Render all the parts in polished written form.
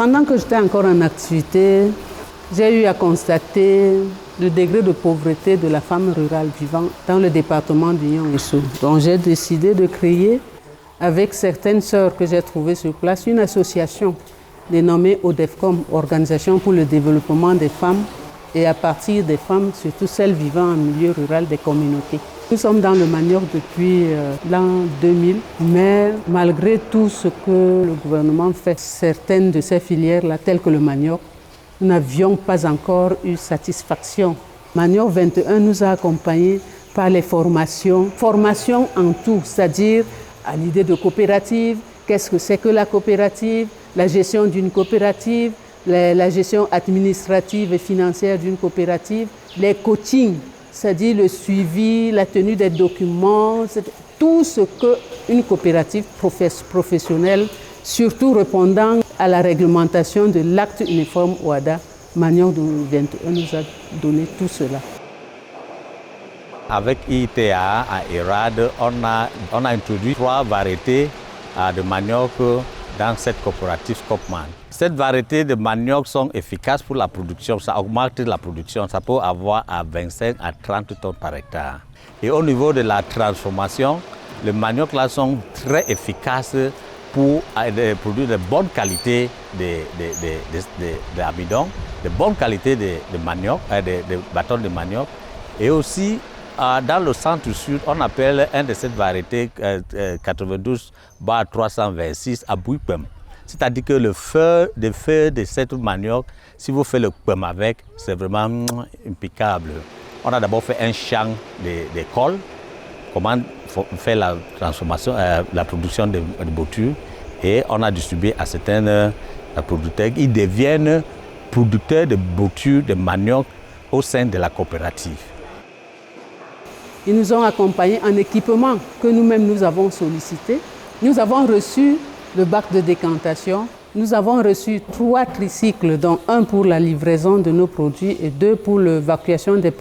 Pendant que j'étais encore en activité, j'ai eu à constater le degré de pauvreté de la femme rurale vivant dans le département du Nyong-Essou. Donc j'ai décidé de créer, avec certaines sœurs que j'ai trouvées sur place, une association dénommée ODEFCOM, Organisation pour le développement des femmes, et à partir des femmes, surtout celles vivant en milieu rural des communautés. Nous sommes dans le manioc depuis l'an 2000, mais malgré tout ce que le gouvernement fait, certaines de ces filières-là, telles que le manioc, nous n'avions pas encore eu satisfaction. Manioc 21 nous a accompagnés par les formations en tout, c'est-à-dire à l'idée de coopérative, qu'est-ce que c'est que la coopérative, la gestion d'une coopérative, la gestion administrative et financière d'une coopérative, les coachings, c'est-à-dire le suivi, la tenue des documents, tout ce qu'une coopérative professionnelle, surtout répondant à la réglementation de l'acte uniforme OHADA, Manioc 21 nous a donné tout cela. Avec IITA à ERAD, on a introduit 3 variétés de manioc dans cette coopérative Scopman. Cette variété de manioc sont efficaces pour la production, ça augmente la production, ça peut avoir à 25 à 30 tonnes par hectare. Et au niveau de la transformation, les manioc là sont très efficaces pour produire de bonnes qualités d'amidon, de bonnes qualités de manioc, de bâtons de manioc. Et aussi, dans le centre-sud, on appelle un de cette variété 92-326 à Bouipem. C'est-à-dire que le feu de cette manioc, si vous faites le pem avec, c'est vraiment impeccable. On a d'abord fait un champ de colle, comment faire la transformation, la production de boutures, et on a distribué à certains producteurs. Ils deviennent producteurs de boutures, de manioc au sein de la coopérative. Ils nous ont accompagnés en équipement que nous-mêmes nous avons sollicité. Nous avons reçu le bac de décantation. Nous avons reçu 3 tricycles, dont un pour la livraison de nos produits et 2 pour l'évacuation des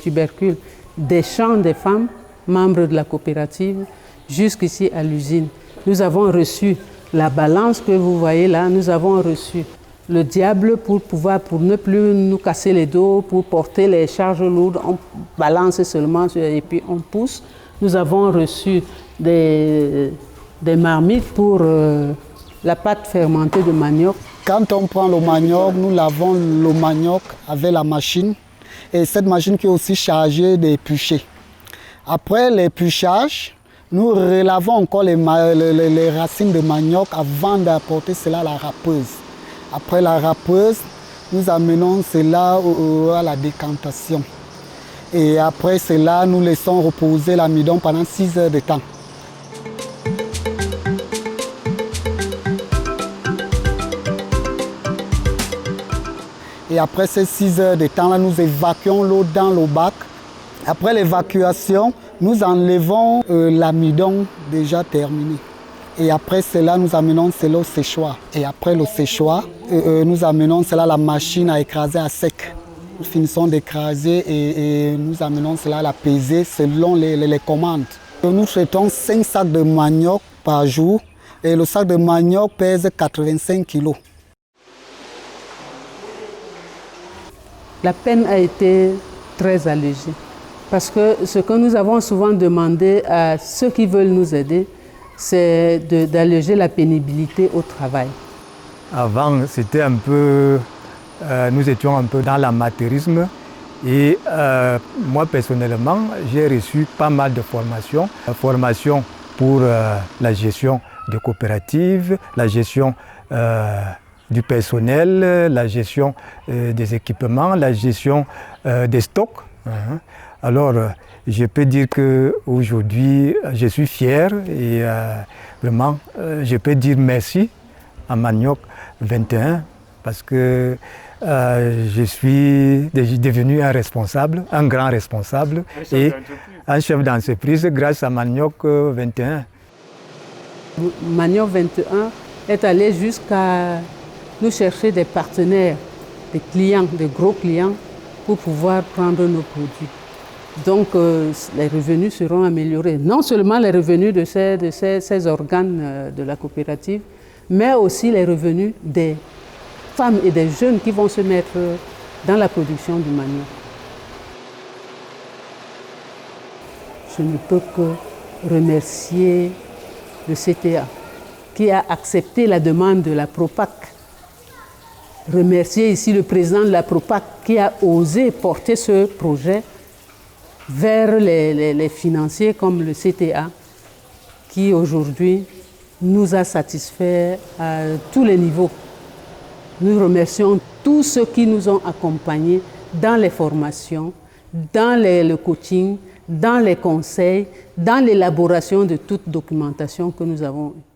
tubercules des champs des femmes, membres de la coopérative, jusqu'ici à l'usine. Nous avons reçu la balance que vous voyez là. Nous avons reçu le diable pour ne plus nous casser les dos, pour porter les charges lourdes. On balance seulement et puis on pousse. Nous avons reçu des marmites pour la pâte fermentée de manioc. Quand on prend le manioc, nous lavons le manioc avec la machine. Et cette machine qui est aussi chargée d'éplucher. Après l'épluchage, nous relavons encore les racines de manioc avant d'apporter cela à la râpeuse. Après la râpeuse, nous amenons cela à la décantation. Et après cela, nous laissons reposer l'amidon pendant 6 heures de temps. Et après ces 6 heures de temps-là, nous évacuons l'eau dans le bac. Après l'évacuation, nous enlevons l'amidon déjà terminé. Et après cela, nous amenons cela au séchoir. Et après le séchoir, nous amenons cela à la machine à écraser à sec. Nous finissons d'écraser et nous amenons cela à la peser selon les commandes. Nous traitons 5 sacs de manioc par jour et le sac de manioc pèse 85 kg. La peine a été très allégée parce que ce que nous avons souvent demandé à ceux qui veulent nous aider, c'est d'alléger la pénibilité au travail. Avant, c'était un peu, nous étions un peu dans l'amateurisme et moi personnellement, j'ai reçu pas mal de formations. Formation pour la gestion des coopératives, la gestion du personnel, la gestion des équipements, la gestion des stocks. Alors, je peux dire qu'aujourd'hui, je suis fier et vraiment, je peux dire merci à Manioc 21 parce que je suis devenu un responsable, un grand responsable et un chef d'entreprise grâce à Manioc 21. Manioc 21 est allé jusqu'à nous chercher des partenaires, des clients, des gros clients pour pouvoir prendre nos produits. Donc les revenus seront améliorés. Non seulement les revenus de ces organes de la coopérative, mais aussi les revenus des femmes et des jeunes qui vont se mettre dans la production du manioc. Je ne peux que remercier le CTA qui a accepté la demande de la Propac. Remercier ici le président de la Propac qui a osé porter ce projet vers les financiers comme le CTA qui aujourd'hui nous a satisfaits à tous les niveaux. Nous remercions tous ceux qui nous ont accompagnés dans les formations, dans le coaching, dans les conseils, dans l'élaboration de toute documentation que nous avons eue.